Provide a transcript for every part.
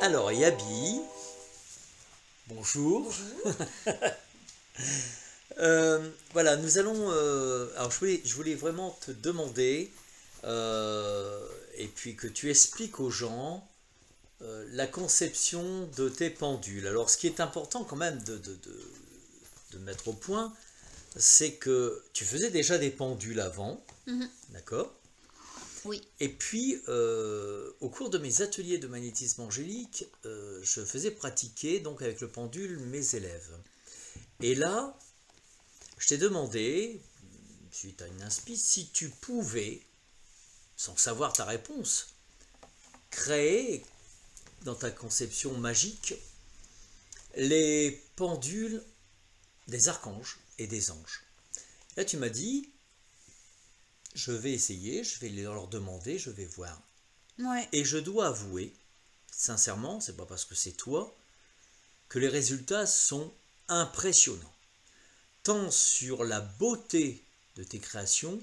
Alors, Yabi, bonjour. Bonjour. Voilà, nous allons. Alors, je voulais vraiment te demander, et puis que tu expliques aux gens la conception de tes pendules. Alors, ce qui est important quand même de mettre au point, c'est que tu faisais déjà des pendules avant, d'accord? Oui. Et puis, au cours de mes ateliers de magnétisme angélique, je faisais pratiquer donc avec le pendule mes élèves. Et là, je t'ai demandé, suite à une inspi, si tu pouvais, sans savoir ta réponse, créer dans ta conception magique les pendules des archanges et des anges. Là, tu m'as dit, je vais essayer, je vais leur demander, je vais voir. Ouais. Et je dois avouer, sincèrement, c'est pas parce que c'est toi, que les résultats sont impressionnants. Tant sur la beauté de tes créations,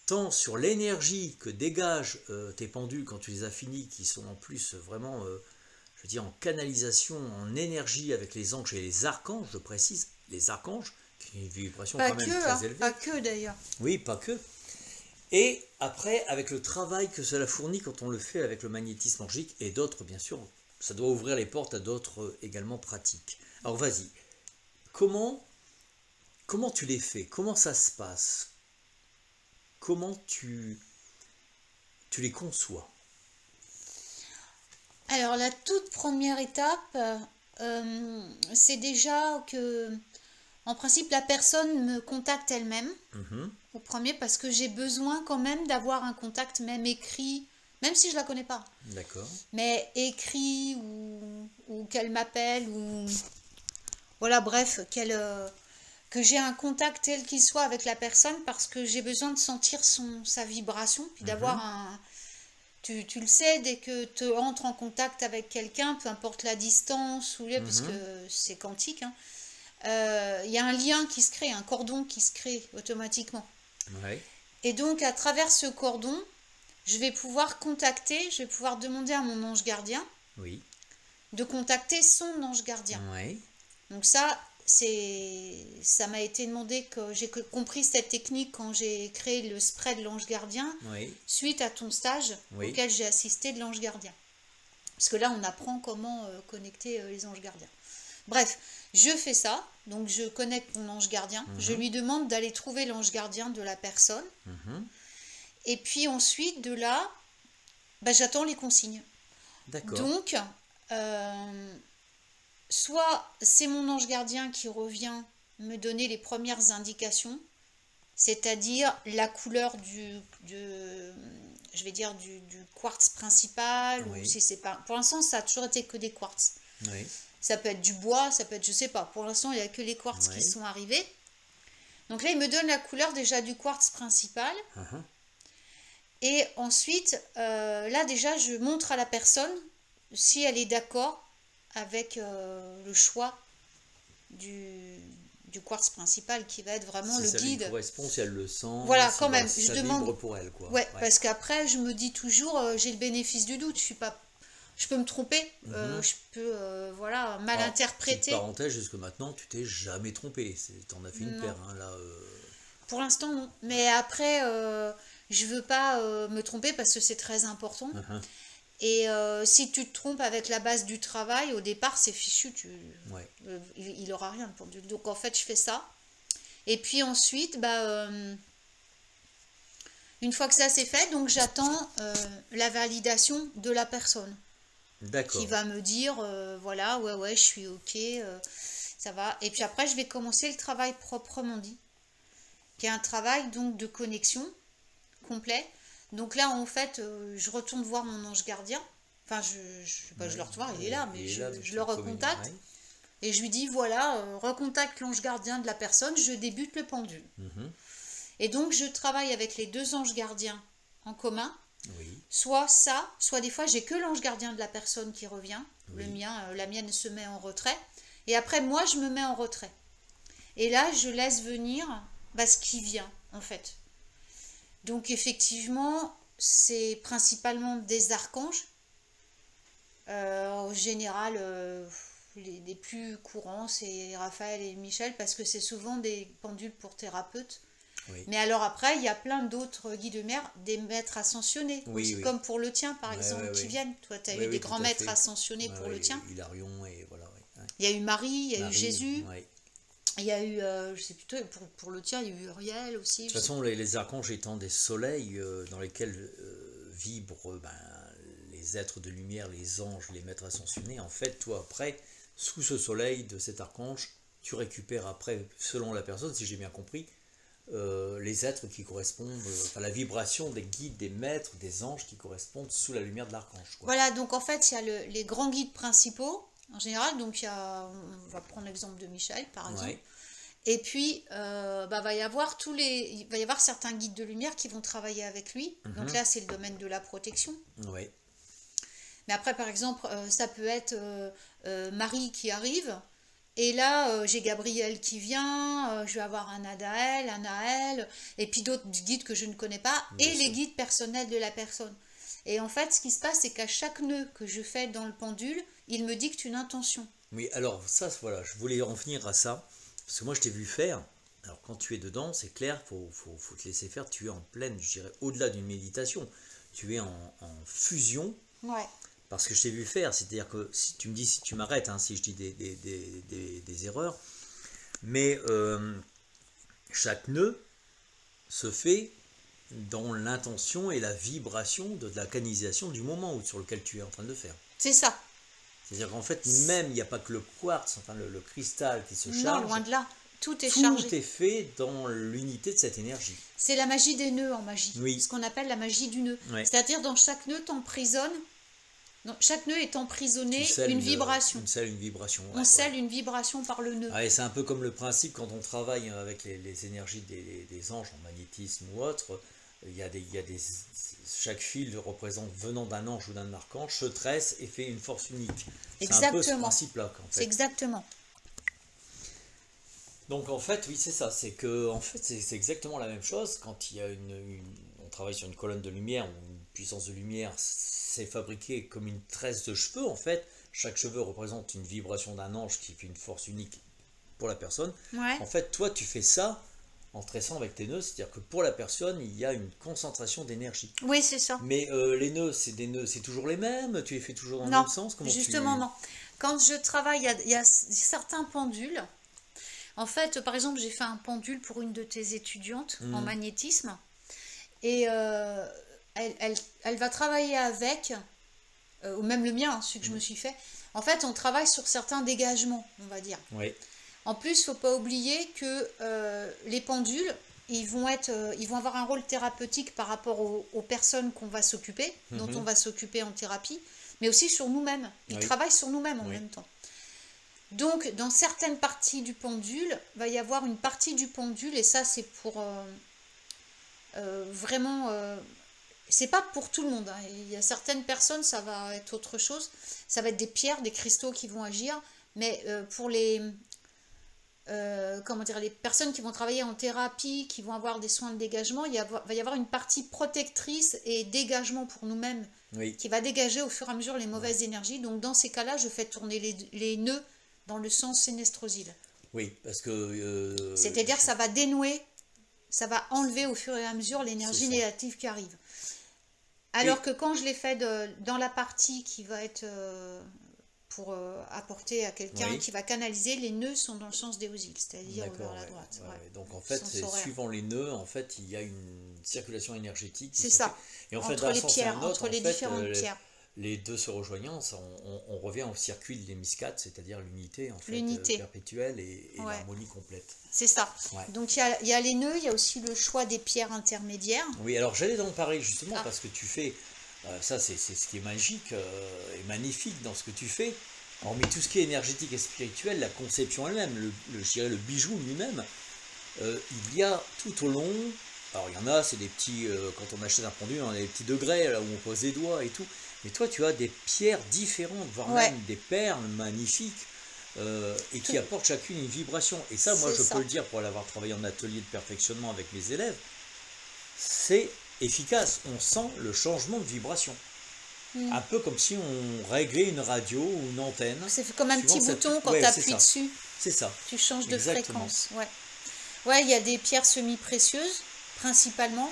tant sur l'énergie que dégagent tes pendules quand tu les as finis, qui sont en plus vraiment, je veux dire, en canalisation, en énergie avec les anges et les archanges, je précise, les archanges, qui ont une vibration Pas quand même que, très élevée. pas que d'ailleurs. Oui, pas que. Et après, avec le travail que cela fournit quand on le fait avec le magnétisme angélique et d'autres, bien sûr, ça doit ouvrir les portes à d'autres également pratiques. Alors vas-y, comment tu les fais? Comment ça se passe? Comment tu les conçois? Alors la toute première étape, c'est déjà que, en principe, la personne me contacte elle-même, au premier, parce que j'ai besoin quand même d'avoir un contact, même écrit, même si je la connais pas, D'accord. mais écrit ou qu'elle m'appelle, ou voilà, bref, que j'ai un contact tel qu'il soit avec la personne, parce que j'ai besoin de sentir sa vibration, puis d'avoir un... Tu le sais, dès que tu entres en contact avec quelqu'un, peu importe la distance, ou parce que c'est quantique, hein, y a un lien qui se crée, un cordon qui se crée automatiquement. Ouais. Et donc, à travers ce cordon, je vais pouvoir demander à mon ange gardien Oui. de contacter son ange gardien. Ouais. Donc ça m'a été demandé, que j'ai compris cette technique quand j'ai créé le spray de l'ange gardien, Oui. suite à ton stage auquel j'ai assisté de l'ange gardien. Parce que là, on apprend comment connecter les anges gardiens. Bref, je fais ça, donc je connecte mon ange gardien, je lui demande d'aller trouver l'ange gardien de la personne, et puis ensuite, de là, j'attends les consignes. D'accord. Donc, soit c'est mon ange gardien qui revient me donner les premières indications, c'est-à-dire la couleur je vais dire du quartz principal, ou si c'est pas... Pour l'instant, ça a toujours été que des quartz. Oui. Ça peut être du bois, ça peut être, je sais pas, pour l'instant, il n'y a que les quartz qui sont arrivés. Donc là, il me donne la couleur déjà du quartz principal. Et ensuite, là déjà, je montre à la personne si elle est d'accord avec le choix du quartz principal, qui va être vraiment le Si ça lui guide. correspond, si elle le sent, Voilà, si quand même, ça je vibre demande. pour elle, quoi. Ouais, parce qu'après, je me dis toujours, j'ai le bénéfice du doute. Je peux me tromper, je peux mal Alors, interpréter. petite parenthèse, jusque maintenant, tu t'es jamais trompé. T'en as fait une Non. paire, hein, là. Pour l'instant, non. Mais après, je veux pas me tromper, parce que c'est très important. Et si tu te trompes avec la base du travail, au départ, c'est fichu. Il aura rien pour du. Donc en fait, je fais ça. Et puis ensuite, une fois que ça c'est fait, donc j'attends la validation de la personne. D'accord. Qui va me dire, voilà, ouais, je suis ok, ça va. Et puis après, je vais commencer le travail proprement dit, qui est un travail donc de connexion complet. Donc là, en fait, je retourne voir mon ange gardien. Enfin, je le revois, il est là, mais je le recontacte. Et je lui dis, voilà, recontacte l'ange gardien de la personne, je débute le pendule. Et donc, je travaille avec les deux anges gardiens en commun. Soit des fois, j'ai que l'ange gardien de la personne qui revient. La mienne se met en retrait. Et après, moi, je me mets en retrait. Et là, je laisse venir ce qui vient, en fait. Donc, effectivement, c'est principalement des archanges En général, les plus courants, c'est Raphaël et Michel, parce que c'est souvent des pendules pour thérapeutes. Oui. Mais alors après, il y a plein d'autres guides de lumière, des maîtres ascensionnés, Oui, aussi, oui. comme pour le tien, par Ouais, exemple, ouais, qui ouais. viennent. Toi, tu as Oui, eu des oui, tout grands à maîtres fait. ascensionnés Ouais, pour le ouais, tien. Hilarion et voilà. Ouais. Ouais. Il y a eu Marie, il y a eu Marie, Jésus, ouais. il y a eu, je sais plutôt, pour le tien, il y a eu Uriel aussi. De toute façon, les archanges étant des soleils dans lesquels vibrent les êtres de lumière, les anges, les maîtres ascensionnés, en fait, toi, après, sous ce soleil de cet archange, tu récupères après, selon la personne, si j'ai bien compris, les êtres qui correspondent, enfin la vibration des guides, des maîtres, des anges qui correspondent sous la lumière de l'archange. Voilà, donc en fait, il y a les grands guides principaux, en général. Donc, on va prendre l'exemple de Michel, par exemple. Ouais. Et puis, va y avoir il va y avoir certains guides de lumière qui vont travailler avec lui. Donc là, c'est le domaine de la protection. Ouais. Mais après, par exemple, ça peut être Marie qui arrive. Et là, j'ai Gabriel qui vient. Je vais avoir un Anaël, et puis d'autres guides que je ne connais pas. Bien Et sûr. les guides personnels de la personne. Et en fait, ce qui se passe, c'est qu'à chaque nœud que je fais dans le pendule, il me dicte une intention. Oui, alors ça, voilà, je voulais en venir à ça, parce que moi je t'ai vu faire. Alors quand tu es dedans, c'est clair, faut te laisser faire, tu es en pleine, je dirais, au-delà d'une méditation, tu es en fusion, Ouais. parce que je t'ai vu faire, c'est-à-dire que si tu me dis, si tu m'arrêtes, hein, si je dis des erreurs, mais chaque nœud se fait dans l'intention et la vibration de la canalisation du moment sur lequel tu es en train de le faire. C'est ça. C'est-à-dire qu'en fait, même, il n'y a pas que le quartz, enfin le cristal qui se Non, charge. loin de là. Tout est Tout chargé. est fait dans l'unité de cette énergie. C'est la magie des nœuds en magie. Oui. Ce qu'on appelle la magie du nœud. Ouais. C'est-à-dire, dans chaque nœud, chaque nœud est emprisonné Tu scelles une vibration. une vibration. On scelle une vibration par le nœud. Ouais, c'est un peu comme le principe quand on travaille avec les énergies des anges en magnétisme ou autre. Chaque fil représente, venant d'un ange ou d'un archange, se tresse et fait une force unique. C'est un peu ce Exactement. principe-là. En C'est fait. exactement. Donc en fait, oui, c'est ça. C'est que en fait, c'est exactement la même chose. Quand il y a on travaille sur une colonne de lumière ou une puissance de lumière, c'est fabriqué comme une tresse de cheveux. En fait, chaque cheveu représente une vibration d'un ange qui fait une force unique pour la personne. Ouais. En fait, toi, tu fais ça en tressant avec tes nœuds, c'est-à-dire que pour la personne, il y a une concentration d'énergie. Oui, c'est ça. Mais les nœuds, c'est toujours les mêmes. Tu les fais toujours dans le Non, même sens. justement non. Quand je travaille, il y a certains pendules. En fait, par exemple, j'ai fait un pendule pour une de tes étudiantes en magnétisme. Et elle va travailler avec, ou même le mien, hein, celui que je me suis fait. En fait, on travaille sur certains dégagements, on va dire. Oui. En plus, il ne faut pas oublier que les pendules, ils vont avoir un rôle thérapeutique par rapport aux personnes qu'on va s'occuper, dont on va s'occuper en thérapie, mais aussi sur nous-mêmes. Ils travaillent sur nous-mêmes en même temps. Donc, dans certaines parties du pendule, va y avoir une partie du pendule, et ça, c'est pour vraiment... c'est pas pour tout le monde. Hein. Il y a certaines personnes, ça va être autre chose. Ça va être des pierres, des cristaux qui vont agir. Mais pour les personnes qui vont travailler en thérapie, qui vont avoir des soins de dégagement, va y avoir une partie protectrice et dégagement pour nous-mêmes qui va dégager au fur et à mesure les mauvaises énergies. Donc, dans ces cas-là, je fais tourner les nœuds dans le sens sénestrosile. Oui, parce que... c'est-à-dire que ça va dénouer, ça va enlever au fur et à mesure l'énergie négative qui arrive. Alors que quand je l'ai fait dans la partie qui va être pour apporter à quelqu'un qui va canaliser, les nœuds sont dans le sens d'Éosile, c'est-à-dire vers la droite. Ouais. Donc en fait, suivant les nœuds, en fait, il y a une circulation énergétique. C'est ça. Et en fait, entre les pierres, entre les différentes pierres. Les deux se rejoignant, on revient au circuit de l'hémiscate, c'est-à-dire l'unité en fait, perpétuelle et l'harmonie complète. C'est ça. Ouais. Donc il y a les nœuds, il y a aussi le choix des pierres intermédiaires. Oui, alors j'allais en parler justement parce que tu fais, ça c'est ce qui est magique et magnifique dans ce que tu fais, hormis tout ce qui est énergétique et spirituel, la conception elle-même, je dirais le bijou lui-même, il y a tout au long... Alors il y en a, c'est des petits, quand on achète un pendule, on a des petits degrés là où on pose les doigts et tout. Mais toi tu as des pierres différentes, voire même des perles magnifiques et qui apportent chacune une vibration. Et ça, moi je peux le dire pour l'avoir travaillé en atelier de perfectionnement avec mes élèves, c'est efficace. On sent le changement de vibration. Un peu comme si on réglait une radio ou une antenne. C'est comme un petit bouton quand ouais, tu appuies dessus. C'est ça. Tu changes de Exactement. fréquence. Ouais. Ouais, il y a des pierres semi-précieuses, principalement.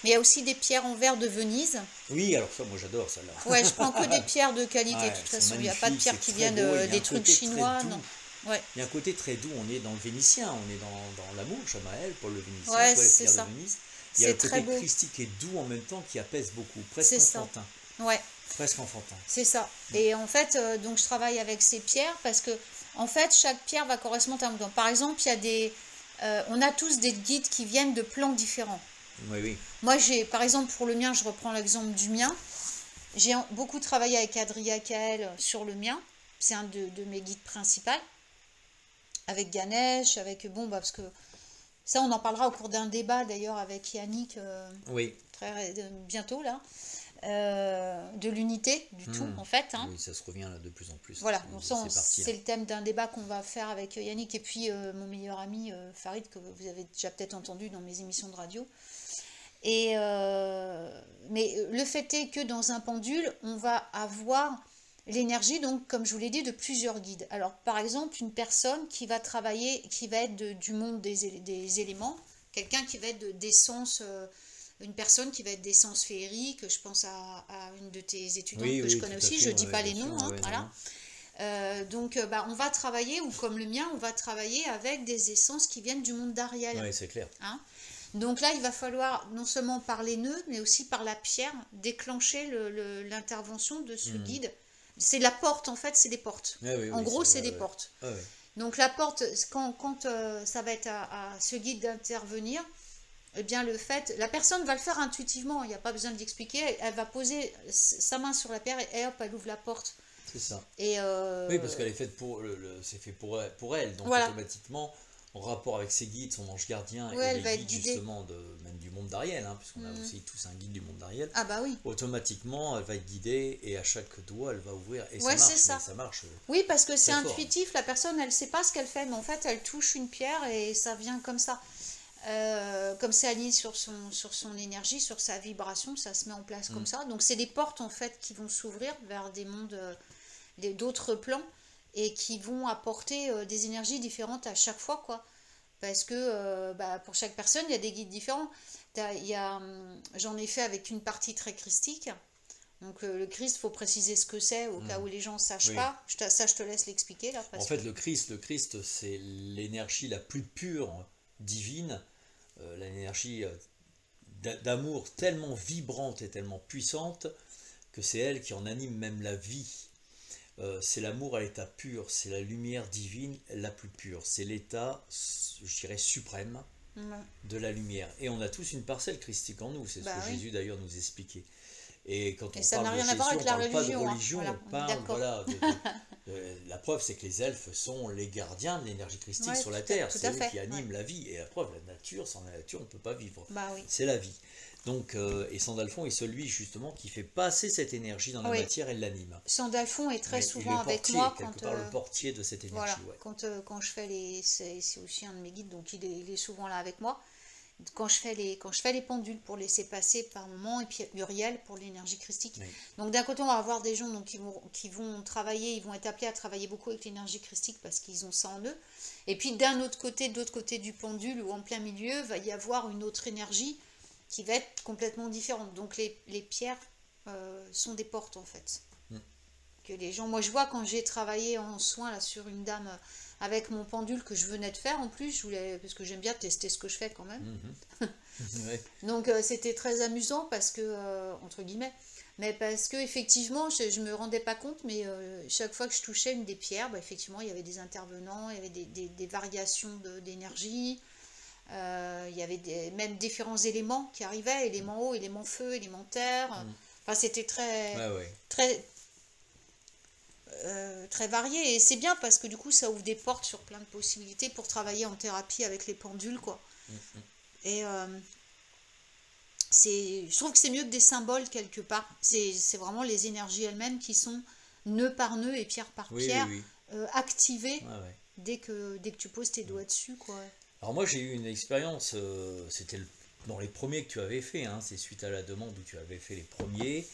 Mais il y a aussi des pierres en verre de Venise. Oui, alors ça, moi j'adore ça là. Ouais, je prends que des pierres de qualité, Ouais, de toute façon. Il n'y a magnifique, pas de pierres qui viennent des trucs chinois, non. Ouais. Il y a un côté très doux, on est dans le vénitien, on est dans l'amour, Chamaël, Paul le Vénitien, Ouais, les c'est pierres ça. de Venise. Il y a le côté très beau. christique et doux en même temps qui apaise beaucoup, presque C'est ça. enfantin. Ouais. Presque enfantin. C'est ça. Et en fait, donc je travaille avec ces pierres parce que, en fait, chaque pierre va correspondre à un don. Par exemple, il y a des, on a tous des guides qui viennent de plans différents. Oui, oui. Moi, par exemple, pour le mien, je reprends l'exemple du mien. J'ai beaucoup travaillé avec Adria Kael sur le mien. C'est un de mes guides principaux. Avec Ganesh, avec... Bon, parce que ça, on en parlera au cours d'un débat, d'ailleurs, avec Yannick, Oui. bientôt, là. De l'unité, du tout, en fait. Hein. Oui, ça se revient là de plus en plus. Voilà, c'est le thème d'un débat qu'on va faire avec Yannick et puis mon meilleur ami Farid, que vous avez déjà peut-être entendu dans mes émissions de radio. Et mais le fait est que dans un pendule, on va avoir l'énergie, donc comme je vous l'ai dit, de plusieurs guides. Alors par exemple, une personne qui va travailler, qui va être du monde des éléments, quelqu'un qui va être d'essence, une personne qui va être d'essence féerique, je pense à une de tes étudiantes que je connais aussi, je ne dis pas les noms, hein, voilà. Donc on va travailler, ou comme le mien, on va travailler avec des essences qui viennent du monde d'Ariel. Oui, c'est clair. Hein. Donc là, il va falloir non seulement par les nœuds, mais aussi par la pierre, déclencher l'intervention de ce guide. C'est la porte, en fait, c'est des portes. En gros, c'est des portes. Donc la porte, quand ça va être à ce guide d'intervenir, eh bien la personne va le faire intuitivement, il n'y a pas besoin d'expliquer, elle va poser sa main sur la pierre et hop, elle ouvre la porte. C'est ça. Et oui, parce qu'elle est faite c'est fait pour elle, donc voilà. Automatiquement, en rapport avec ses guides, son ange gardien et les guides justement même du monde d'Ariel, hein, puisqu'on a aussi tous un guide du monde d'Ariel. Ah bah oui. Automatiquement, elle va être guidée et à chaque doigt, elle va ouvrir et ça marche. Oui, parce que c'est intuitif, la personne, elle ne sait pas ce qu'elle fait, mais en fait, elle touche une pierre et ça vient comme ça. Comme c'est aligné sur son énergie, sur sa vibration, ça se met en place comme ça. Donc c'est des portes en fait qui vont s'ouvrir vers des mondes, d'autres plans, et qui vont apporter des énergies différentes à chaque fois, quoi. Parce que pour chaque personne, il y a des guides différents. J'en ai fait avec une partie très christique. Donc le Christ, il faut préciser ce que c'est au cas où les gens ne sachent pas. Ça, je te laisse l'expliquer là. En fait, le Christ, c'est l'énergie la plus pure, divine, l'énergie d'amour tellement vibrante et tellement puissante que c'est elle qui en anime même la vie. C'est l'amour à l'état pur, c'est la lumière divine la plus pure, c'est l'état, je dirais, suprême de la lumière. Et on a tous une parcelle christique en nous, c'est ce que Jésus d'ailleurs nous expliquait. Et quand on parle de Jésus, on ne parle pas de religion, on parle la preuve, c'est que les elfes sont les gardiens de l'énergie christique sur la terre, c'est eux qui animent la vie. Et la preuve, la nature, sans la nature, on ne peut pas vivre. C'est la vie. Donc, et Sandalphon est celui justement qui fait passer cette énergie dans la matière et l'anime. Sandalphon est très souvent avec moi quand le portier de cette énergie. Voilà. Quand je fais c'est aussi un de mes guides, donc il est souvent là avec moi. Quand je fais les pendules pour laisser passer par moment, et puis Uriel pour l'énergie christique. Oui. Donc d'un côté, on va avoir des gens donc, qui vont travailler, ils vont être appelés à travailler beaucoup avec l'énergie christique parce qu'ils ont ça en eux. Et puis de l'autre côté du pendule ou en plein milieu, va y avoir une autre énergie qui va être complètement différente. Donc les pierres sont des portes en fait. Que les gens, moi je vois quand j'ai travaillé en soins là, sur une dame avec mon pendule que je venais de faire en plus, parce que j'aime bien tester ce que je fais quand même. Donc c'était très amusant parce que, entre guillemets, mais parce que effectivement je me rendais pas compte, mais chaque fois que je touchais une des pierres, effectivement il y avait des intervenants, il y avait des variations d'énergie. Il y avait même différents éléments qui arrivaient, éléments eau, éléments feu, éléments terre. Enfin, c'était très varié, et c'est bien parce que du coup ça ouvre des portes sur plein de possibilités pour travailler en thérapie avec les pendules, quoi. Et je trouve que c'est mieux que des symboles quelque part. C'est vraiment les énergies elles-mêmes qui sont nœud par nœud et pierre par pierre activées dès que tu poses tes doigts dessus, quoi. Alors moi j'ai eu une expérience, c'était dans les premiers que tu avais fait, hein, c'est suite à la demande où tu avais fait les premiers.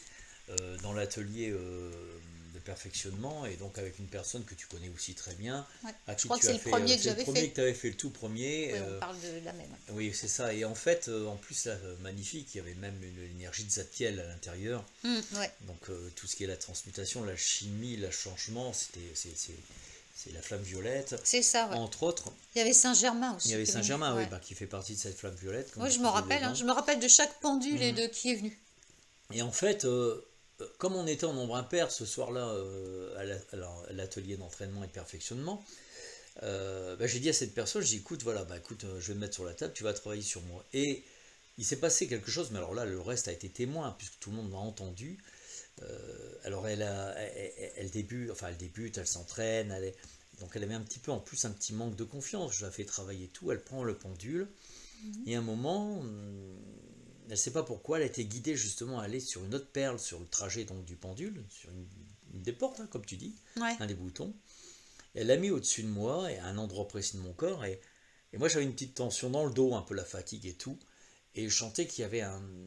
dans l'atelier de perfectionnement, et donc avec une personne que tu connais aussi très bien, Ouais. à Je qui crois que tu c'est as le fait, premier que c'est le j'avais premier fait. que tu avais fait, le tout premier. Oui, on parle de la même. Oui, c'est ça. Et en fait, en plus, là, magnifique, il y avait même une énergie de Zadkiel à l'intérieur. Ouais. Donc, tout ce qui est la transmutation, la chimie, le changement, c'est la flamme violette. C'est ça, ouais. Entre autres, Il y avait Saint-Germain aussi. il y avait qui est venu. Saint-Germain, oui, Ouais. bah, qui fait partie de cette flamme violette. Comme Moi, je je me disais rappelle, hein, dedans. je me rappelle de chaque pendule et Mhm. de qui est venu. Et en fait, comme on était en nombre impair ce soir-là à l'atelier d'entraînement et de perfectionnement, bah, j'ai dit à cette personne, j'ai dit, écoute, voilà, bah, écoute, je vais me mettre sur la table, tu vas travailler sur moi. Et il s'est passé quelque chose, mais alors là, le reste a été témoin, puisque tout le monde m'a entendu. Alors elle débute, elle s'entraîne, donc elle avait un petit peu en plus un petit manque de confiance. Je la fais travailler tout, elle prend le pendule, et à un moment, elle ne sait pas pourquoi, elle a été guidée justement à aller sur une autre perle, sur le trajet donc du pendule, sur une des portes, hein, comme tu dis, Ouais. un des boutons. Elle l'a mis au-dessus de moi, et à un endroit précis de mon corps, et moi j'avais une petite tension dans le dos, un peu la fatigue et tout, et je sentais qu'il y avait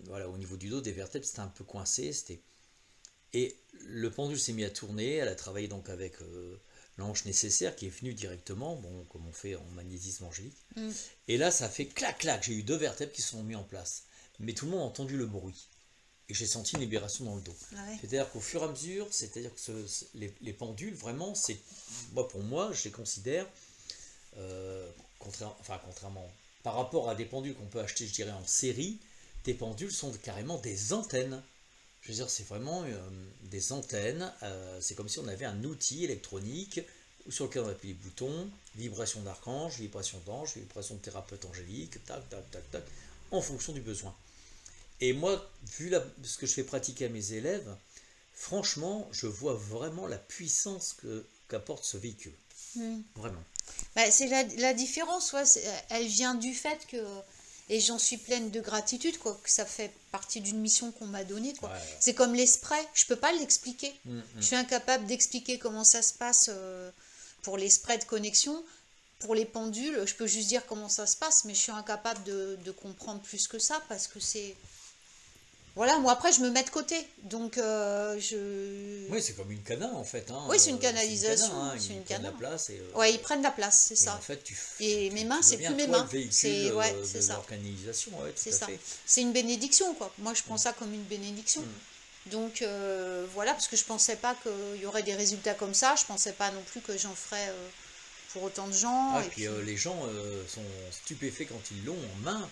voilà, au niveau du dos, des vertèbres, c'était un peu coincé, et le pendule s'est mis à tourner, elle a travaillé donc avec l'ange nécessaire qui est venu directement, bon, comme on fait en magnétisme angélique. Et là, ça a fait clac, clac, j'ai eu 2 vertèbres qui se sont mis en place. Mais tout le monde a entendu le bruit. Et j'ai senti une libération dans le dos. Ah ouais. C'est-à-dire qu'au fur et à mesure, c'est-à-dire que les pendules, vraiment, pour moi, je les considère, contrairement, par rapport à des pendules qu'on peut acheter, je dirais, en série, tes pendules sont carrément des antennes. Je veux dire, c'est vraiment des antennes. C'est comme si on avait un outil électronique sur lequel on appuie les boutons, vibration d'archange, vibration d'ange, vibration de thérapeute angélique, tac, tac, tac, tac, en fonction du besoin. Et moi, vu ce que je fais pratiquer à mes élèves, franchement, je vois vraiment la puissance qu'apporte ce véhicule. Vraiment. Bah, c'est la différence, ouais, elle vient du fait que, et j'en suis pleine de gratitude, quoi, que ça fait partie d'une mission qu'on m'a donnée, quoi. Ouais. C'est comme les sprays, je peux pas l'expliquer. Je suis incapable d'expliquer comment ça se passe pour les sprays de connexion. Pour les pendules, je peux juste dire comment ça se passe, mais je suis incapable de comprendre plus que ça, parce que c'est... Voilà, moi après je me mets de côté, donc Oui, c'est comme une cana en fait. Hein. Oui, c'est une canalisation, c'est une cana. Ils prennent la place. Ouais, ils prennent la place, c'est et ça. en fait, Et mes mains, c'est plus mes toi, mains. le véhicule C'est de ça. leur canalisation, ouais, tout C'est à ça. fait. C'est une bénédiction, quoi. Moi, je prends ça comme une bénédiction. Donc voilà, parce que je pensais pas qu'il y aurait des résultats comme ça. Je pensais pas non plus que j'en ferais pour autant de gens. Et puis les gens sont stupéfaits quand ils l'ont en main.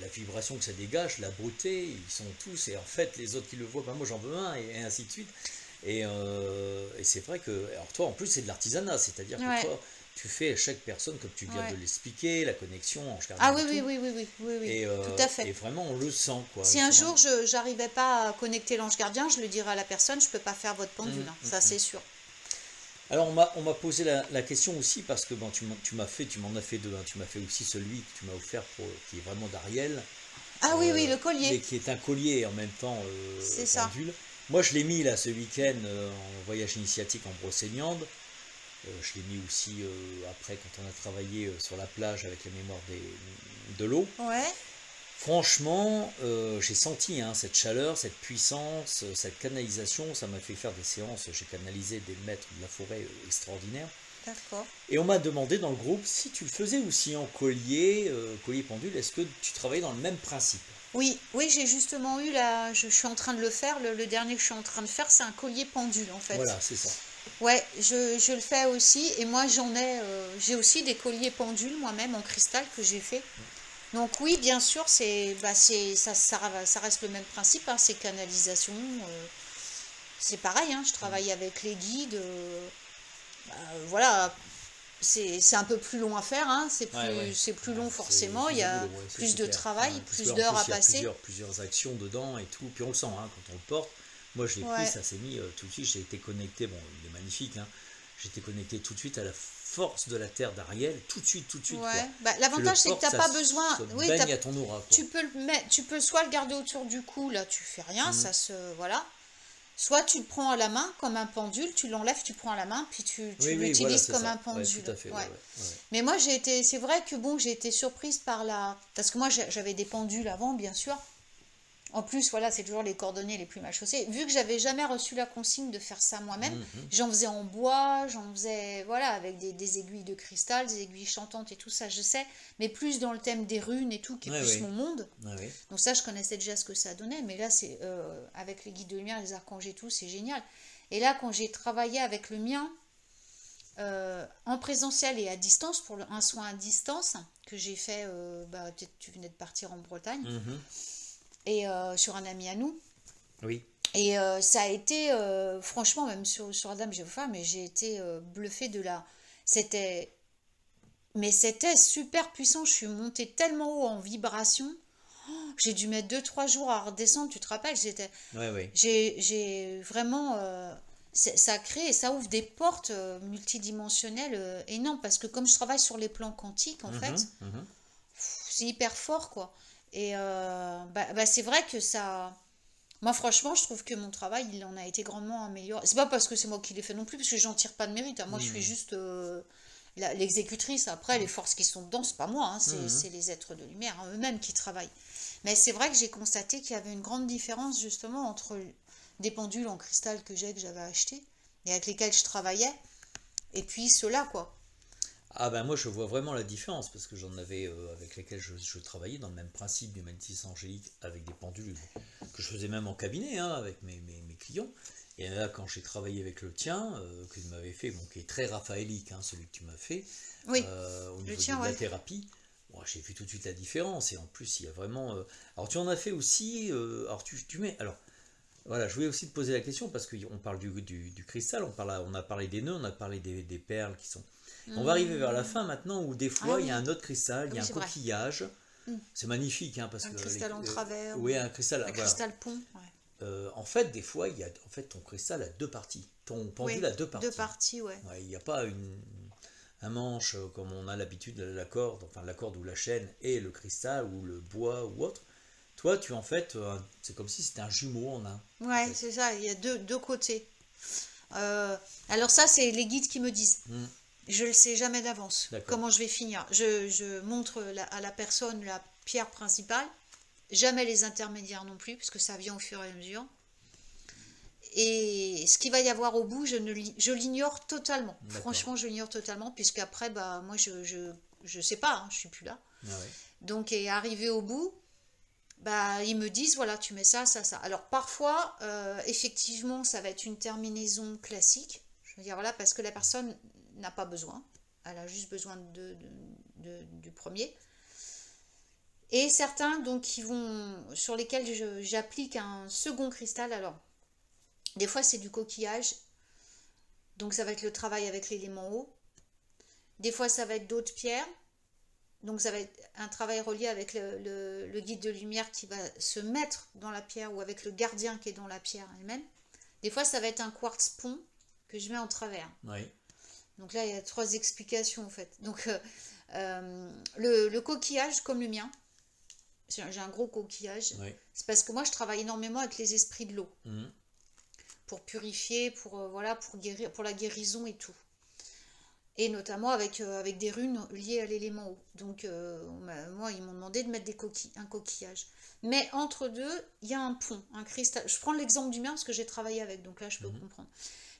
La vibration que ça dégage, la beauté, ils sont tous, et en fait les autres qui le voient, ben moi j'en veux un, et ainsi de suite. Et c'est vrai que, alors toi en plus c'est de l'artisanat, c'est-à-dire que toi tu fais à chaque personne, comme tu viens de l'expliquer, la connexion en Ah oui, et, tout à fait. Et vraiment on le sent, quoi. Si un jour je n'arrivais pas à connecter l'ange gardien, je le dirais à la personne, je peux pas faire votre pendule, ça c'est sûr. Alors on m'a posé la question aussi, parce que bon, tu m'en as fait 2, hein. Tu m'as fait aussi celui que tu m'as offert qui est vraiment d'Ariel. Ah oui, le collier. Qui est un collier et en même temps c'est ça. pendule. Moi je l'ai mis là ce week-end en voyage initiatique en Brocéliande. Je l'ai mis aussi après quand on a travaillé sur la plage avec la mémoire de l'eau. Ouais. Franchement, j'ai senti cette chaleur, cette puissance, cette canalisation. Ça m'a fait faire des séances. J'ai canalisé des maîtres de la forêt extraordinaires. D'accord. Et on m'a demandé dans le groupe si tu le faisais aussi en collier, collier pendule. Est-ce que tu travaillais dans le même principe? Oui, j'ai justement eu je suis en train de le faire. Le dernier que je suis en train de faire, c'est un collier pendule en fait. Voilà, c'est ça. Ouais, je le fais aussi. Et moi, j'ai aussi des colliers pendules moi-même en cristal que j'ai fait. Donc oui, bien sûr, ça reste le même principe, hein, c'est canalisation. C'est pareil, hein, je travaille avec les guides. Voilà, c'est un peu plus long à faire, hein, c'est plus long forcément, il y a plus de travail, plus d'heures à passer. Il y a plusieurs actions dedans et tout, puis on le sent hein, quand on le porte. Moi je l'ai pris, ça s'est mis tout de suite, j'ai été connecté, bon il est magnifique, hein, j'étais connecté tout de suite à la force de la terre d'Ariel, tout de suite. Ouais. Bah, l'avantage c'est que tu n'as pas besoin, à ton aura, quoi. Tu peux soit le garder autour du cou, là tu fais rien, voilà. Soit tu le prends à la main comme un pendule, tu l'enlèves, tu prends à la main, puis tu l'utilises comme un pendule. Ouais, tout à fait, ouais. Mais moi c'est vrai que bon, j'ai été surprise parce que moi j'avais des pendules avant, bien sûr. En plus, voilà, c'est toujours les cordonniers les plus mal chaussés. Vu que j'avais jamais reçu la consigne de faire ça moi-même, j'en faisais en bois, j'en faisais, voilà, avec des aiguilles de cristal, des aiguilles chantantes et tout ça, je sais, mais plus dans le thème des runes et tout, qui est Ouais, plus oui. mon monde. Ouais, oui. Donc ça, je connaissais déjà ce que ça donnait, mais là, c'est avec les guides de lumière, les archanges et tout, c'est génial. Et là, quand j'ai travaillé avec le mien, en présentiel et à distance, pour un soin à distance, que j'ai fait, tu venais de partir en Bretagne, Mhm. et sur un ami à nous. Oui. Et ça a été, franchement, même sur la Dame Géophar, mais j'ai été bluffée de la... C'était... Mais c'était super puissant, je suis montée tellement haut en vibration, j'ai dû mettre 2-3 jours à redescendre, tu te rappelles, Ouais, oui. j'ai vraiment... ça crée et ça ouvre des portes multidimensionnelles énormes, parce que comme je travaille sur les plans quantiques, en fait, Mhm. c'est hyper fort, quoi. Et c'est vrai que ça... Moi, franchement, je trouve que mon travail, il en a été grandement amélioré. C'est pas parce que c'est moi qui l'ai fait non plus, parce que j'en tire pas de mérite, hein. Moi, je suis juste l'exécutrice. Après, les forces qui sont dedans, c'est pas moi, hein. C'est les êtres de lumière, hein, eux-mêmes qui travaillent. Mais c'est vrai que j'ai constaté qu'il y avait une grande différence, justement, entre des pendules en cristal que j'avais acheté et avec lesquels je travaillais, et puis ceux-là, quoi. Ah ben moi je vois vraiment la différence parce que j'en avais avec lesquels je travaillais dans le même principe du magnétisme angélique avec des pendules que je faisais même en cabinet hein, avec mes clients. Et là quand j'ai travaillé avec le tien que tu m'avais fait, bon, qui est très raphaélique, hein, celui que tu m'as fait, Oui, au le niveau tien, de la ouais. thérapie, bon, j'ai vu tout de suite la différence et en plus il y a vraiment... Alors tu en as fait aussi, alors tu mets... Alors voilà, je voulais aussi te poser la question parce qu'on parle du cristal, on a parlé des nœuds, on a parlé des perles qui sont... On va arriver vers la fin maintenant où des Ah fois il y a oui, un autre cristal, ah il y oui, a un c'est vrai. coquillage. Hmm. C'est magnifique hein, parce Un que cristal en travers, oui un cristal un voilà. cristal pont, ouais. En fait des fois il y a en fait ton cristal a deux parties, ton pendule Oui, a deux deux parties. parties, ouais. Ouais, il n'y a pas un manche comme on a l'habitude de la corde, enfin la corde ou la chaîne et le cristal ou le bois ou autre. Toi tu en fait c'est comme si c'était un jumeau en un. En Ouais, fait. c'est ça, il y a deux côtés. Alors ça, c'est les guides qui me disent. Hmm, Je le sais jamais d'avance, d'accord. comment je vais finir. Je montre à la personne la pierre principale, jamais les intermédiaires non plus, parce que ça vient au fur et à mesure. Et ce qu'il va y avoir au bout, je l'ignore totalement. D'accord. Franchement, je l'ignore totalement, puisque après, bah, moi, je sais pas, hein, je suis plus là. Ah ouais. Donc, et arrivé au bout, bah, ils me disent, voilà, tu mets ça, ça, ça. Alors, parfois, effectivement, ça va être une terminaison classique. Je veux dire, voilà, parce que la personne n'a pas besoin. Elle a juste besoin du premier. Et certains, donc, sur lesquels j'applique un second cristal. Alors, des fois, c'est du coquillage. Donc, ça va être le travail avec l'élément eau. Des fois, ça va être d'autres pierres. Donc, ça va être un travail relié avec le guide de lumière qui va se mettre dans la pierre ou avec le gardien qui est dans la pierre elle-même. Des fois, ça va être un quartz pont que je mets en travers. Oui. Donc là, il y a 3 explications en fait. Donc, le coquillage, comme le mien, j'ai un gros coquillage. Oui. C'est parce que moi, je travaille énormément avec les esprits de l'eau Mhm. pour purifier, voilà, pour guérir, pour la guérison et tout. Et notamment avec des runes liées à l'élément eau. Donc, moi, ils m'ont demandé de mettre un coquillage. Mais entre deux, il y a un pont, un cristal. Je prends l'exemple du mien parce que j'ai travaillé avec, donc là, je peux comprendre.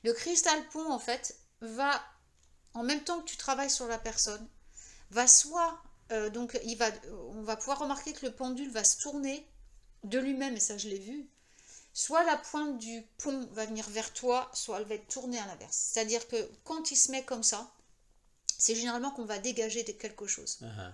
Le cristal pont, en fait, va, en même temps que tu travailles sur la personne, va soit, donc, on va pouvoir remarquer que le pendule va se tourner de lui-même, et ça, je l'ai vu. Soit la pointe du pont va venir vers toi, soit elle va être tournée à l'inverse. C'est-à-dire que quand il se met comme ça, c'est généralement qu'on va dégager quelque chose. Uh-huh.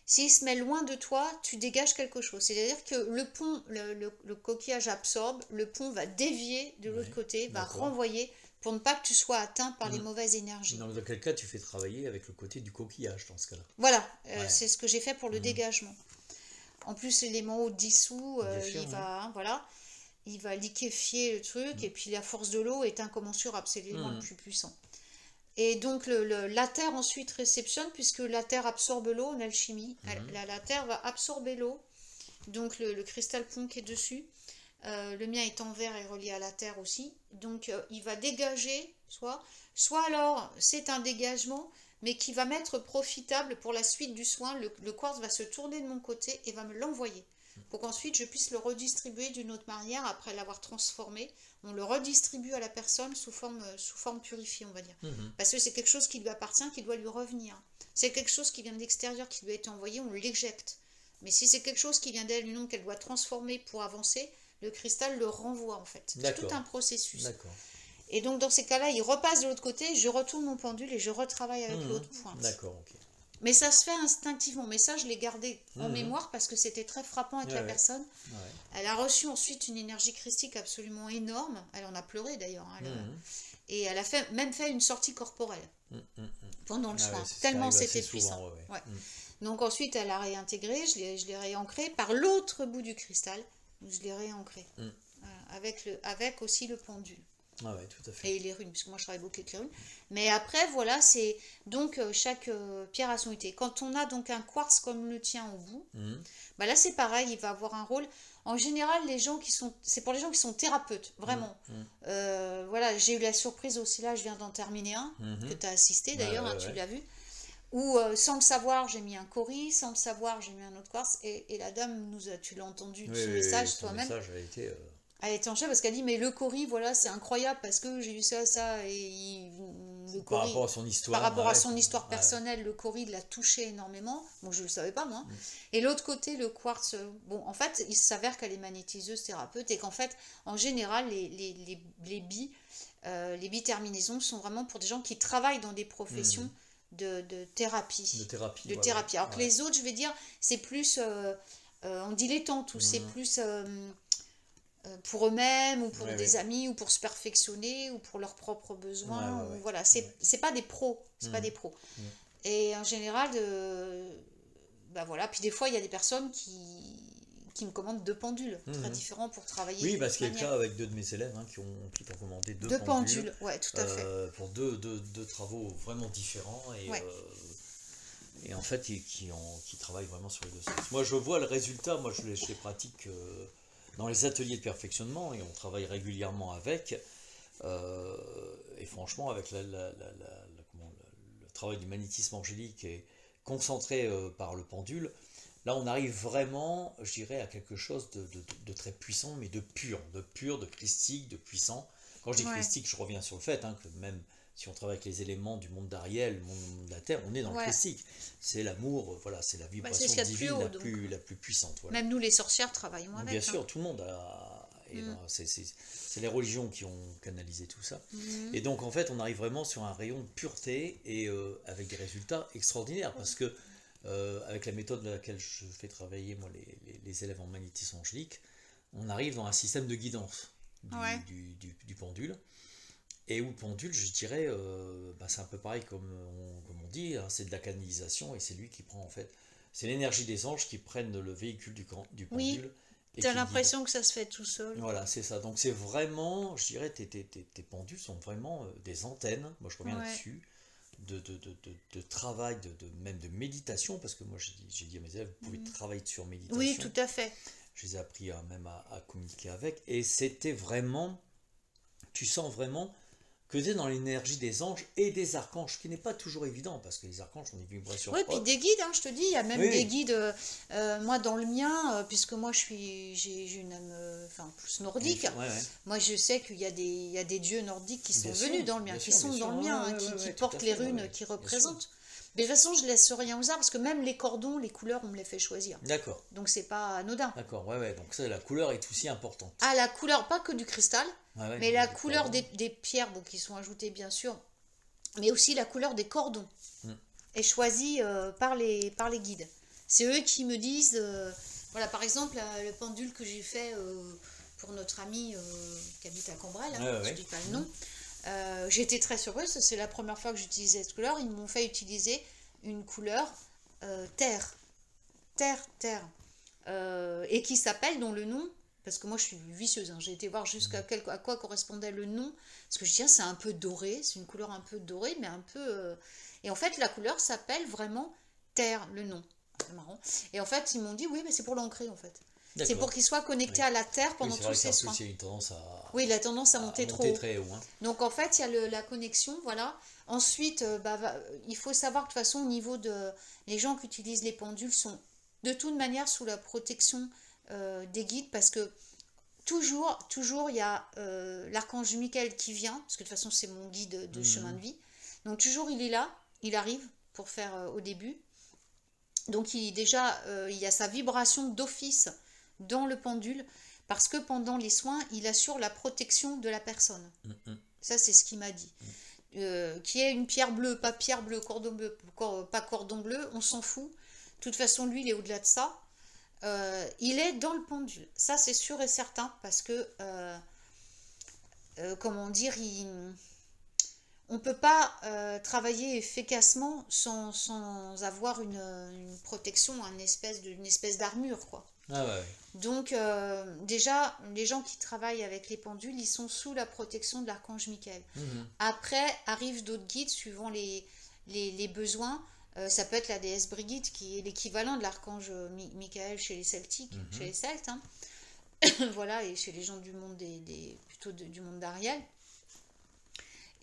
S'il se met loin de toi, tu dégages quelque chose. C'est-à-dire que le pont, le coquillage absorbe, le pont va dévier de l'autre côté, va renvoyer pour ne pas que tu sois atteint par les mauvaises énergies. Dans quel cas tu fais travailler avec le côté du coquillage dans ce cas-là? Voilà, c'est ce que j'ai fait pour le dégagement. En plus, l'élément eau dissous, sûr, voilà, il va liquéfier le truc, et puis la force de l'eau est incommensurable, c'est l'élément le plus puissant. Et donc la terre ensuite réceptionne, puisque la terre absorbe l'eau en alchimie. La terre va absorber l'eau, donc le cristal pont qui est dessus. Le mien est en verre et relié à la terre aussi. Donc il va dégager, soit alors c'est un dégagement, mais qui va m'être profitable pour la suite du soin. Le quartz va se tourner de mon côté et va me l'envoyer. pour qu'ensuite je puisse le redistribuer d'une autre manière après l'avoir transformé. On le redistribue à la personne sous forme purifiée, on va dire. Parce que c'est quelque chose qui lui appartient, qui doit lui revenir. C'est quelque chose qui vient de l'extérieur, qui lui a été envoyé, on l'éjecte. Mais si c'est quelque chose qui vient d'elle, une onde qu'elle doit transformer pour avancer, le cristal le renvoie en fait. C'est tout un processus. Et donc dans ces cas-là, il repasse de l'autre côté, je retourne mon pendule et je retravaille avec l'autre pointe. D'accord, ok. Mais ça se fait instinctivement. Mais ça, je l'ai gardé en mémoire parce que c'était très frappant avec la personne. Elle a reçu ensuite une énergie christique absolument énorme. Elle en a pleuré d'ailleurs. Et elle a même fait une sortie corporelle pendant le soin. Tellement c'était puissant. Donc ensuite, elle a réintégré. Je l'ai réancré par l'autre bout du cristal. Je l'ai réancré. Avec aussi le pendule. Ah ouais, tout à fait. Et les runes, parce que moi je travaille beaucoup avec les runes. Mais après, voilà, c'est donc chaque pierre a son utilité. Quand on a donc un quartz comme le tien au bout, bah là c'est pareil, il va avoir un rôle. En général, c'est pour les gens qui sont thérapeutes, vraiment. Voilà, j'ai eu la surprise aussi là, je viens d'en terminer un, que tu as assisté d'ailleurs, tu l'as vu. Où sans le savoir, j'ai mis un cori, sans le savoir, j'ai mis un autre quartz. Et la dame, tu l'as entendu, ce message toi-même. Le message a été... Elle était en chef parce qu'elle dit mais le cori voilà c'est incroyable parce que j'ai eu ça le cori, par rapport à son histoire, personnelle, le cori l'a touché énormément. Bon, je le savais pas moi. Et l'autre côté le quartz, bon en fait il s'avère qu'elle est magnétiseuse thérapeute et qu'en fait en général les biterminaisons sont vraiment pour des gens qui travaillent dans des professions de thérapie. Alors que les autres, je vais dire, c'est plus en dilettante ou c'est plus pour eux-mêmes ou pour des amis ou pour se perfectionner ou pour leurs propres besoins. Voilà, c'est pas des pros, pas des pros. Et en général, bah voilà. Puis des fois, il y a des personnes qui me commandent 2 pendules très différents pour travailler. Oui, parce qu'il y a le cas avec 2 de mes élèves qui t'ont commandé 2 pendules. Ouais, tout à fait. Pour deux travaux vraiment différents et en fait qui travaillent vraiment sur les 2 sens. Moi, je vois le résultat. Moi, je les pratique dans les ateliers de perfectionnement et on travaille régulièrement avec. Et franchement, avec le travail du magnétisme angélique et concentré par le pendule, là on arrive vraiment, je dirais, à quelque chose de très puissant, mais de pur, de christique, de puissant. Quand je dis christique, je reviens sur le fait que même si on travaille avec les éléments du monde d'Ariel, le monde de la Terre, on est dans le christique. C'est l'amour, voilà, c'est la vibration divine la plus puissante. Voilà. Même nous les sorcières travaillons avec. Bien sûr, tout le monde a... C'est les religions qui ont canalisé tout ça. Et donc en fait, on arrive vraiment sur un rayon de pureté et avec des résultats extraordinaires parce que avec la méthode dans laquelle je fais travailler moi les élèves en magnétisme angélique, on arrive dans un système de guidance du pendule. Et où le pendule, je dirais, c'est un peu pareil comme on dit, c'est de la canalisation et c'est lui qui prend en fait, c'est l'énergie des anges qui prennent le véhicule du pendule. Oui, tu as l'impression que ça se fait tout seul. Voilà, c'est ça. Donc c'est vraiment, je dirais, tes pendules sont vraiment des antennes, moi je reviens là-dessus, de travail, même de méditation, parce que moi j'ai dit à mes élèves, vous pouvez travailler sur méditation. Oui, tout à fait. Je les ai appris même à communiquer avec, et c'était vraiment, tu sens vraiment que tu es dans l'énergie des anges et des archanges, ce qui n'est pas toujours évident, parce que les archanges ont des vibrations. Oui, puis des guides, je te dis, il y a même des guides, moi dans le mien, puisque moi j'ai une âme plus nordique, moi je sais qu'il y a des dieux nordiques qui sont venus dans le mien, qui sont dans le mien, qui portent les runes, qui représentent. Mais de toute façon, je laisse rien aux arts, parce que même les cordons, les couleurs, on me les fait choisir. D'accord. Donc c'est pas anodin. D'accord, donc ça, la couleur est aussi importante. Ah, la couleur, pas que du cristal, mais la couleur des pierres qui sont ajoutées bien sûr, mais aussi la couleur des cordons est choisie par les guides. C'est eux qui me disent, voilà par exemple le pendule que j'ai fait pour notre ami qui habite à Cambrel, je ne dis pas le nom, j'ai été très surprise, c'est la première fois que j'utilisais cette couleur, ils m'ont fait utiliser une couleur terre, et qui s'appelle dont le nom, parce que moi je suis vicieuse, j'ai été voir jusqu'à à quoi correspondait le nom, parce que je dis c'est un peu doré, c'est une couleur un peu dorée, mais un peu... Et en fait la couleur s'appelle vraiment terre, le nom. C'est marrant. Et en fait ils m'ont dit oui mais c'est pour l'ancrer en fait. C'est pour qu'il soit connecté à la terre pendant tous ses soins. Il y a une tendance à... Oui, la tendance à monter trop haut. Très haut. Donc en fait, il y a la connexion, voilà. Ensuite, il faut savoir que de toute façon, au niveau de... Les gens qui utilisent les pendules sont de toute manière sous la protection des guides parce que toujours, il y a l'archange Michael qui vient, parce que de toute façon, c'est mon guide de chemin de vie. Donc, toujours, il est là, il arrive pour faire au début. Donc, il y a sa vibration d'office dans le pendule, parce que pendant les soins, il assure la protection de la personne. Ça, c'est ce qu'il m'a dit. Qui est une pierre bleue, pas pierre bleue, cordon bleu, pas cordon bleu, on s'en fout. De toute façon, lui, il est au-delà de ça. Il est dans le pendule. Ça, c'est sûr et certain, parce que, comment dire, on ne peut pas travailler efficacement sans avoir une protection, une espèce d'armure, quoi. Ah ouais. Donc, déjà, les gens qui travaillent avec les pendules, ils sont sous la protection de l'archange Michael. Après, arrivent d'autres guides suivant les besoins. Ça peut être la déesse Brigitte, qui est l'équivalent de l'archange Michael chez les Celtiques, chez les Celtes. Hein. Voilà, et chez les gens du monde plutôt du monde d'Ariel.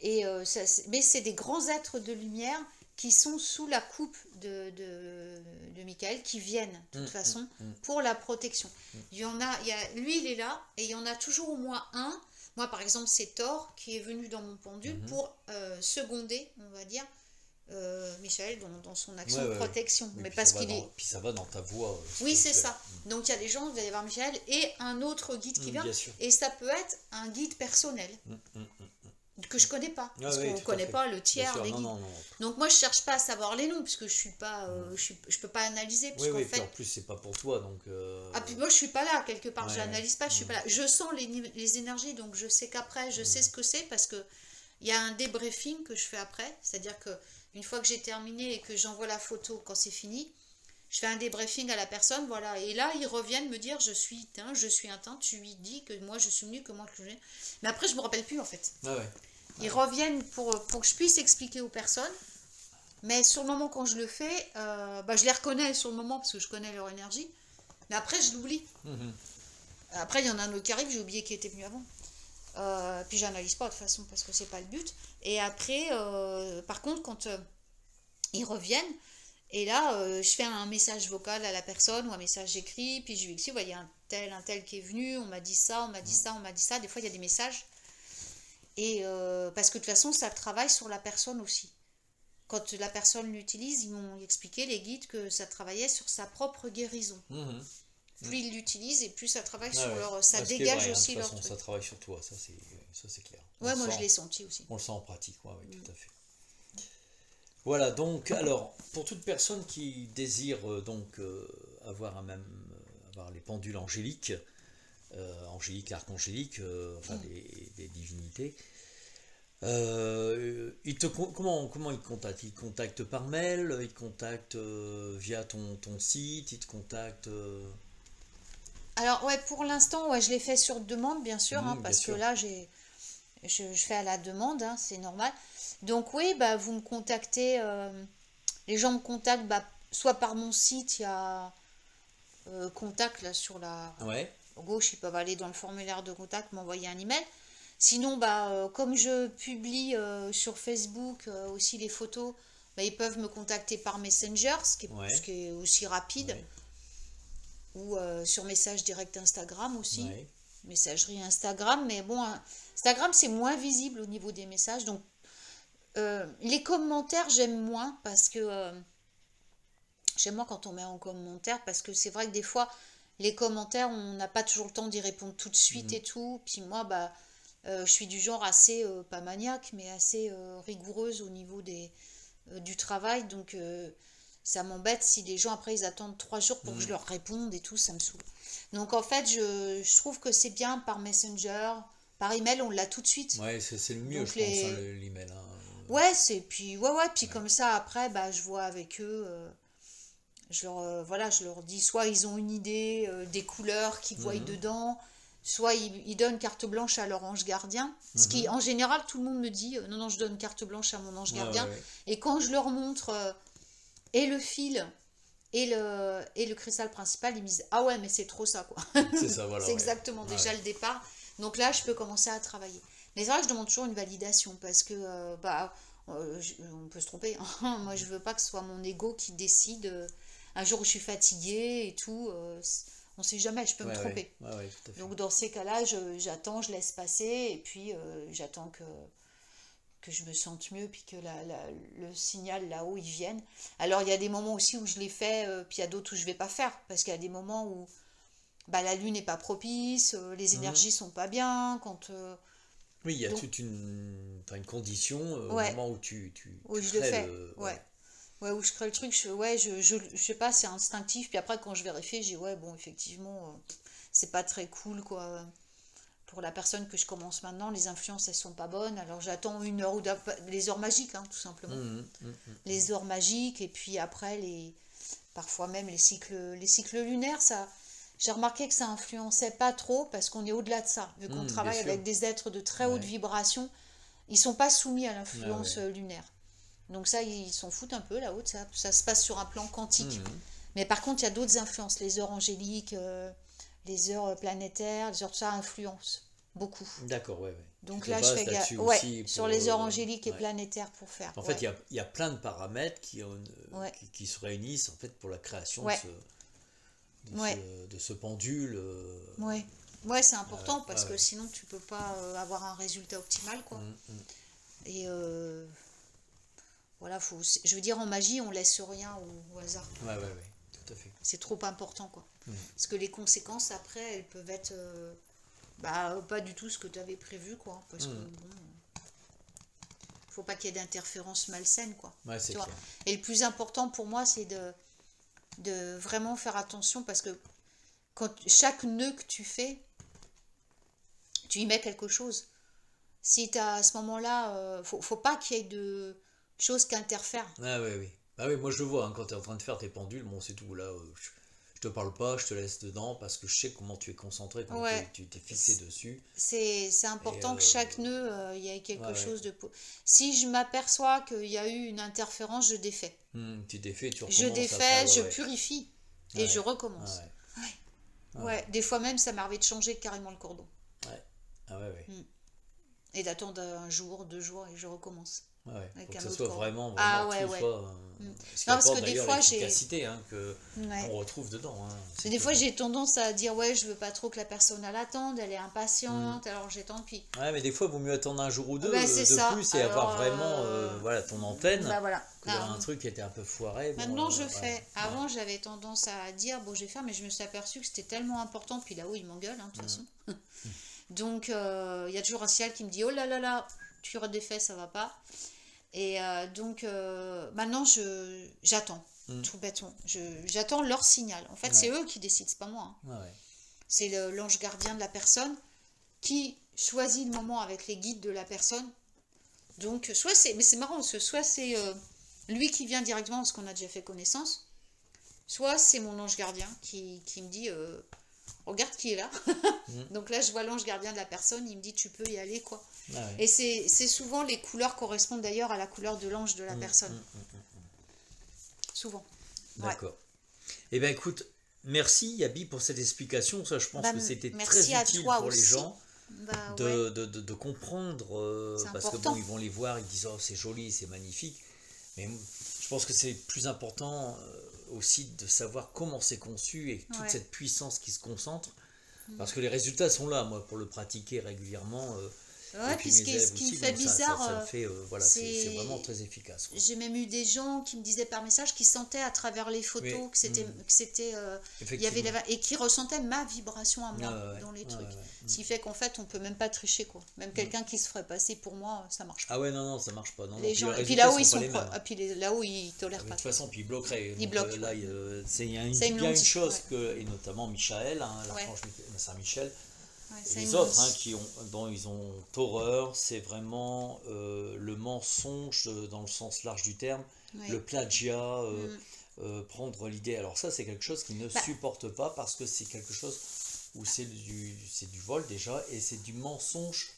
Mais c'est des grands êtres de lumière qui sont sous la coupe de Michael, qui viennent de toute façon pour la protection. Lui, il est là, et il y en a toujours au moins un. Moi, par exemple, c'est Thor qui est venu dans mon pendule pour seconder, on va dire, Michael dans son action de protection. Oui, mais parce qu'il est... Puis ça va dans ta voix. Oui, c'est ça. Donc, il y a des gens, vous allez voir Michael, et un autre guide qui vient. Et ça peut être un guide personnel. Que je connais pas, parce qu'on ne connaît pas le tiers des guides. Non. Donc moi je cherche pas à savoir les noms, puisque je suis pas, je peux pas analyser. Parce qu'en fait, en plus c'est pas pour toi, donc. Ah puis moi je suis pas là quelque part, je n'analyse pas, je suis pas là. Je sens les énergies, donc je sais qu'après je sais ce que c'est, parce que il y a un débriefing que je fais après, c'est-à-dire que une fois que j'ai terminé et que j'envoie la photo quand c'est fini, je fais un débriefing à la personne, voilà, et là ils reviennent me dire je suis un teint, tu lui dis que moi je suis venu, que moi je viens. Mais après je me rappelle plus en fait. Ils reviennent pour que je puisse expliquer aux personnes. Mais sur le moment, quand je le fais, je les reconnais sur le moment parce que je connais leur énergie. Mais après, je l'oublie. Après, il y en a un autre qui arrive, j'ai oublié qui était venu avant. Puis, j'analyse pas de toute façon parce que c'est pas le but. Et après, par contre, quand ils reviennent, et là, je fais un message vocal à la personne ou un message écrit. Puis, je lui dis, il y a un tel qui est venu, on m'a dit ça, on m'a dit ça, on m'a dit ça. Des fois, il y a des messages. Et parce que de toute façon, ça travaille sur la personne aussi. Quand la personne l'utilise, ils m'ont expliqué, les guides, que ça travaillait sur sa propre guérison. Plus ils l'utilisent et plus ça travaille sur leur... Ça dégage aussi leur truc. Ça travaille sur toi, ça c'est clair. Ouais, moi je l'ai senti aussi. On le sent en pratique, tout à fait. Voilà, donc, alors, pour toute personne qui désire avoir les pendules angéliques, archangéliques, des divinités. Comment ils te contactent? Ils te contactent par mail, ils te contactent via ton site, ils te contactent... Alors, pour l'instant, je l'ai fait sur demande, bien sûr, parce que là, je fais à la demande, c'est normal. Donc, oui, vous me contactez, les gens me contactent, soit par mon site, il y a contact là sur la... gauche, ils peuvent aller dans le formulaire de contact, m'envoyer un email. Sinon, comme je publie sur Facebook aussi les photos, ils peuvent me contacter par Messenger, ce qui est aussi rapide. Ou sur message direct Instagram aussi. Messagerie Instagram. Mais bon, Instagram, c'est moins visible au niveau des messages. Donc, les commentaires, j'aime moins parce que... j'aime moins quand on met en commentaire parce que c'est vrai que des fois... Les commentaires, on n'a pas toujours le temps d'y répondre tout de suite et tout. Puis moi, je suis du genre assez, pas maniaque, mais assez rigoureuse au niveau du travail. Donc, ça m'embête si les gens, après, ils attendent 3 jours pour que je leur réponde et tout, ça me saoule. Donc, en fait, je trouve que c'est bien par Messenger. Par email, on l'a tout de suite. Ouais, c'est le mieux, donc, je pense, l'email. Puis comme ça, après, je vois avec eux... je leur dis, soit ils ont une idée des couleurs qu'ils voient dedans, soit ils donnent carte blanche à leur ange gardien. Ce qui, en général, tout le monde me dit, non, je donne carte blanche à mon ange gardien. Et quand je leur montre et le fil et le cristal principal, ils me disent, ah ouais, mais c'est trop ça, quoi. C'est ça, voilà. C'est exactement déjà le départ. Donc là, je peux commencer à travailler. Mais c'est vrai que je demande toujours une validation, parce que, on peut se tromper. Moi, je veux pas que ce soit mon ego qui décide... un jour où je suis fatiguée et tout, On sait jamais, je peux me tromper. Ouais, tout à fait. Donc dans ces cas-là, j'attends, je laisse passer, et puis j'attends que je me sente mieux, puis que le signal là-haut, il vienne. Alors il y a des moments aussi où je l'ai fait, puis il y a d'autres où je vais pas faire, parce qu'il y a des moments où bah, la lune n'est pas propice, les énergies sont pas bien, quand... Oui, il y a donc, toute une condition au ouais, moment où tu où je le crées fais, le... ouais. Ouais, où je crée le truc, je sais pas, c'est instinctif, puis après quand je vérifie, j'ai ouais, bon, effectivement, c'est pas très cool, quoi. Pour la personne que je commence maintenant, les influences, elles sont pas bonnes, alors j'attends une heure ou deux, les heures magiques, hein, tout simplement. Les heures magiques, et puis après, parfois même les cycles lunaires, ça... J'ai remarqué que ça influençait pas trop, parce qu'on est au-delà de ça. Vu qu'on Bien travaille sûr. avec des êtres de très haute Ouais. vibration, ils sont pas soumis à Ah l'influence ouais. lunaire. Donc ça, ils s'en foutent un peu là-haut, ça se passe sur un plan quantique. Mhm. Mais par contre, il y a d'autres influences. Les heures angéliques, les heures planétaires, les heures, ça influence beaucoup. D'accord, ouais. Tu Donc te là, je bases fais là-dessus ouais, aussi sur pour... les heures angéliques et ouais. planétaires pour faire. En Ouais. fait, il y a plein de paramètres Ouais. qui se réunissent en fait pour la création Ouais. Ouais. de ce pendule. Ouais. Ouais, c'est important parce que ouais. sinon tu peux pas avoir un résultat optimal, quoi. Et voilà, je veux dire, en magie, on laisse rien au hasard. Ouais, tout à fait. C'est trop important, quoi. Parce que les conséquences après, elles peuvent être bah, pas du tout ce que tu avais prévu, quoi. Parce que bon, faut pas qu'il y ait d'interférences malsaines, quoi. Ouais, c'est Tu vois. clair. Et le plus important pour moi, c'est de vraiment faire attention, parce que quand chaque nœud que tu fais, tu y mets quelque chose. Si tu as à ce moment-là, faut pas qu'il y ait de choses qui interfèrent. Ah ouais, oui. Ah oui, moi je le vois, hein, quand tu es en train de faire tes pendules, bon c'est tout, là, je te parle pas, je te laisse dedans, parce que je sais comment tu es concentré, comment Ouais. tu t'es fixé dessus. C'est important que chaque nœud, il y ait quelque ouais. chose de... Si je m'aperçois qu'il y a eu une interférence, je défais. Tu défais, tu recommences Je défais, après, je ouais. purifie et je recommence. Ouais. Des fois même, ça m'arrivait de changer carrément le cordon. Ouais. Ah ouais. Et d'attendre un jour, 2 jours, et je recommence. Ouais, Avec pour que un ça autre soit cordon. vraiment Ah ouais, tout ouais. soit... ce qui Non, parce apporte que des d'ailleurs fois, j'ai... l'efficacité Ouais. qu'on retrouve dedans. Hein, Mais des fois, j'ai tendance à dire, ouais, je veux pas trop que la personne elle attende, elle est impatiente, alors j'ai tant pis. Ouais, mais des fois, il vaut mieux attendre un jour ou deux Bah, c'est de ça. plus et Alors, avoir vraiment voilà, ton antenne. Bah voilà. Il y a un truc qui était un peu foiré. Maintenant, je fais. Avant, j'avais tendance à dire, bon, je vais faire, mais je me suis aperçue que c'était tellement important, puis là-haut, il m'engueule, hein, de toute façon. Donc, il y a toujours un ciel qui me dit, oh là là là, tu redéfais, ça va pas. Et donc, maintenant, j'attends, tout bêtement. J'attends leur signal. En fait, c'est eux qui décident, c'est pas moi. Hein. C'est l'ange gardien de la personne qui choisit le moment avec les guides de la personne. Donc, mais c'est marrant, parce que soit c'est lui qui vient directement parce qu'on a déjà fait connaissance, soit c'est mon ange gardien qui me dit regarde qui est là. Donc là, je vois l'ange gardien de la personne, il me dit tu peux y aller, quoi. Et c'est souvent les couleurs correspondent d'ailleurs à la couleur de l'ange de la personne. Souvent. D'accord. Eh bien, écoute, merci Yabi pour cette explication. Ça, je pense que c'était très utile pour les gens. De comprendre, parce que bon, ils vont les voir, ils disent oh c'est joli, c'est magnifique, mais je pense que c'est plus important aussi de savoir comment c'est conçu et toute cette puissance qui se concentre, parce que les résultats sont là, moi, pour le pratiquer régulièrement. Ouais, puis ce qui me fait bizarre, ça fait, voilà, c'est vraiment très efficace, quoi. J'ai même eu des gens qui me disaient par message qu'ils sentaient à travers les photos que c'était il y avait et qui ressentaient ma vibration à moi dans les trucs. Ce qui fait qu'en fait, on peut même pas tricher, quoi. Même quelqu'un qui se ferait passer pour moi, ça marche pas. Ah ouais, non, ça marche pas. Non, les gens, et puis là-haut, ils sont puis là-haut, ils tolèrent pas. De toute façon, puis ils bloqueraient. Ils bloquent. Là, il y a une chose que, et notamment Michael, hein, l'archange Saint-Michel, les autres dont ils ont horreur, c'est vraiment le mensonge dans le sens large du terme, le plagiat, prendre l'idée. Alors ça, c'est quelque chose qu'ils ne supportent pas, parce que c'est quelque chose où c'est du vol déjà, et c'est du mensonge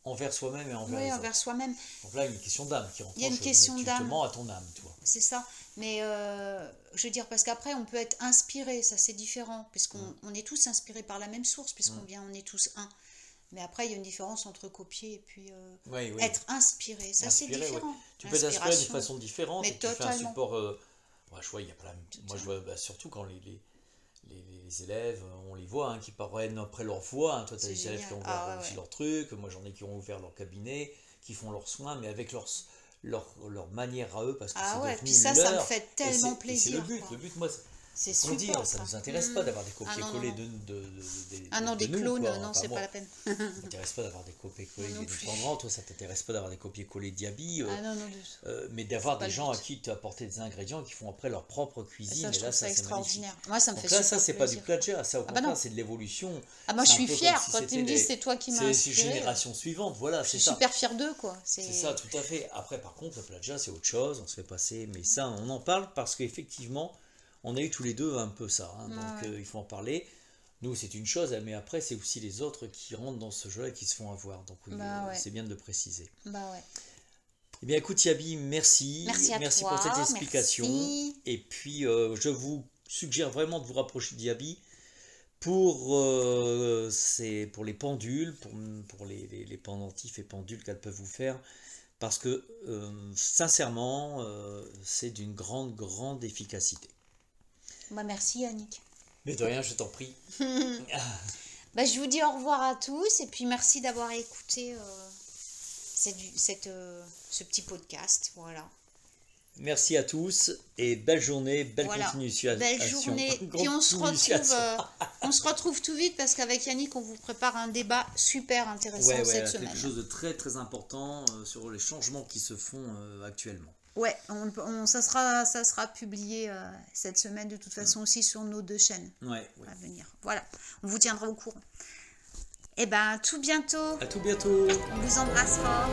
envers soi-même et envers les autres. Envers soi-même. Donc là, il y a une question d'âme qui rentre. Il y a une question d'âme. Tu te mens à ton âme, toi. C'est ça. Mais je veux dire, parce qu'après, on peut être inspiré, ça c'est différent, puisqu'on est tous inspirés par la même source, on est tous un. Mais après, il y a une différence entre copier et puis être inspiré. Ça, c'est différent. Tu peux t'inspirer d'une façon différente. Mais et tu fais un totalement. support. Je vois, il y a plein. Moi, je vois surtout quand les élèves, on les voit, hein, qui parviennent après leur voix. Hein. Toi, tu as C'est des élèves qui ont génial. ouvert Ah ouais, aussi ouais. leur truc. Moi, j'en ai qui ont ouvert leur cabinet, qui font leurs soins, mais avec leur manière à eux, parce que Ah c'est ouais, devenu puis ça me leur. fait Et tellement et c'est le plaisir, but. quoi. Le but, moi, C'est faut dire, super, ça ça. ne nous intéresse pas d'avoir des Ah non, non, copier-coller non. de Ah non, des nous, clones, quoi. non, Enfin, c'est moi, pas la peine. ça ne m'intéresse pas d'avoir des copier-coller Moi non du plus. pendant. Toi, ça t'intéresse pas d'avoir des copier-coller Diaby. Ah non, non, du tout. Mais d'avoir pas des le gens à but. qui tu as apporté des ingrédients qui font après leur propre cuisine. Ça, je Et là, trouve ça ça c'est magnifique. extraordinaire. Moi, ça me fait Donc là, super ça, c'est pas du plaisir, quoi. plagiat, ça au Ah bah contraire, non. c'est de l'évolution. Ah, moi, je C'est un suis peu fière. comme si Quand ils me c'était disent c'est toi qui m'as c'est inspiré, génération suivante, voilà, je c'est suis ça. super fière d'eux, quoi. C'est ça, tout à fait. Après, par contre, le plagiat, c'est autre chose, on se fait passer, mais ça, on en parle parce qu'effectivement, on a eu tous les deux un peu ça, hein, donc Ouais. il faut en parler. Nous, c'est une chose, mais après, c'est aussi les autres qui rentrent dans ce jeu-là et qui se font avoir, donc oui, Bah ouais. c'est bien de le préciser. Bah ouais. Eh bien, écoute, Yabi, merci. Merci à Merci toi. pour cette explication. Merci. Et puis, je vous suggère vraiment de vous rapprocher de Yabi pour, pour les pendules, pour les pendentifs et pendules qu'elles peuvent vous faire. Parce que, sincèrement, c'est d'une grande, grande efficacité. Bah merci, Yannick. Mais de rien, je t'en prie. Bah, je vous dis au revoir à tous et puis merci d'avoir écouté ce petit podcast. Voilà. Merci à tous et belle journée, belle Voilà. continuation. Belle journée. Puis on se retrouve tout vite parce qu'avec Yannick, on vous prépare un débat super intéressant Ouais, cette quelque semaine. chose de très très important sur les changements qui se font actuellement. Ouais, ça sera publié cette semaine de toute façon aussi sur nos 2 chaînes Ouais. à venir. Voilà, on vous tiendra au courant. Et ben, à tout bientôt. À tout bientôt. On vous embrasse fort.